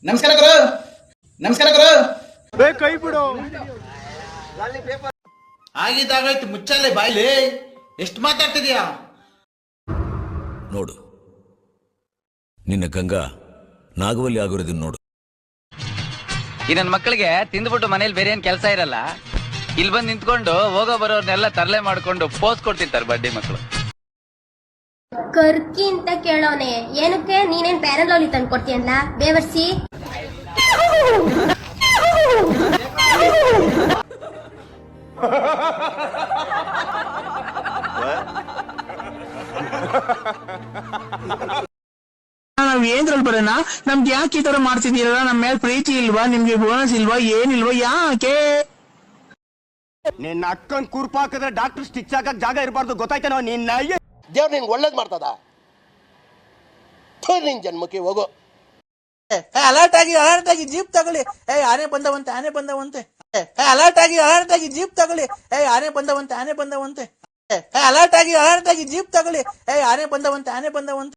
ನಮಸ್ಕಾರ ಗುರು. ನಮಸ್ಕಾರ ಗುರು. ಕೈ ಬಿಡು. ಆಗಿದ್ದಾಗಾಯ್ತು, ಮುಚ್ಚಲ್ಲೇ ಬಾಯ್ಲಿ. ಎಷ್ಟು ಮಾತಾಡ್ತಿದ್ಯಾ? ನೋಡು, ನಿನ್ನ ಗಂಗಾ ನಾಗವಲ್ಲಿ ಆಗಿರೋದನ್ನ ನೋಡು. ಈ ನನ್ನ ಮಕ್ಕಳಿಗೆ ತಿಂದ್ಬಿಟ್ಟು ಮನೇಲಿ ಬೇರೆ ಏನ್ ಕೆಲಸ ಇರಲ್ಲ, ಇಲ್ಲಿ ಬಂದು ನಿಂತ್ಕೊಂಡು ಹೋಗೋ ಬರೋರ್ನೆಲ್ಲ ತರಲೆ ಮಾಡ್ಕೊಂಡು ಪೋಸ್ ಕೊಡ್ತಿರ್ತಾರೆ ಬಡ್ಡಿ ಮಕ್ಕಳು. ಕರ್ಕಿ ಅಂತ ಕೇಳೋನೆ, ಏನಕ್ಕೆ ನೀನೇನ್ ಪ್ಯಾರಲೋಲಿ ತಂದು ಕೊಡ್ತೀಯಲ್ಲ ಬೇವರ್ಸಿ. ನಾವ್ ಏನ್ರಲ್ಲಿ ಬರೋಣ? ನಮ್ಗೆ ಯಾಕೆ ಈ ತರ ಮಾಡ್ತಿದ್ದೀರಲ್ಲ? ನಮ್ಮ ಮೇಲೆ ಪ್ರೀತಿ ಇಲ್ವಾ? ನಿಮ್ಗೆ ಬೋನಸ್ ಇಲ್ವಾ? ಏನಿಲ್ವಾ? ಯಾಕೆ? ನಿನ್ನ ಅಕ್ಕನ್ ಕುರ್ಪ ಹಾಕಿದ್ರೆ ಡಾಕ್ಟರ್ ಸ್ಟಿಚ್ ಹಾಕಕ್ ಜಾಗ ಇರಬಾರ್ದು, ಗೊತ್ತಾಯ್ತೇನೋ? ನಿನ್ನ ದೇವ್ರು ನಿನ್ಗೆ ಒಳ್ಳೇದ್ ಮಾಡ್ತದ. ನಿನ್ ಜನ್ಮಕ್ಕೆ ಹೋಗೋ. ಅಲರ್ಟ್ ಆಗಿ ಜೀಪ್ ತಗೊಳ್ಳಿ. ಆನೆ ಬಂದವಂತೆ, ಆನೆ ಬಂದವಂತೆ. ಅಲರ್ಟ್ ಆಗಿ ಜೀಪ್ ತಗೊಳ್ಳಿ. ಆನೆ ಬಂದವಂತೆ, ಆನೆ ಬಂದವಂತೆ. ಅಲರ್ಟ್ ಆಗಿ ಜೀಪ್ ತಗೊಳ್ಳಿ. ಆನೆ ಬಂದವಂತೆ, ಆನೆ ಬಂದವಂತೆ.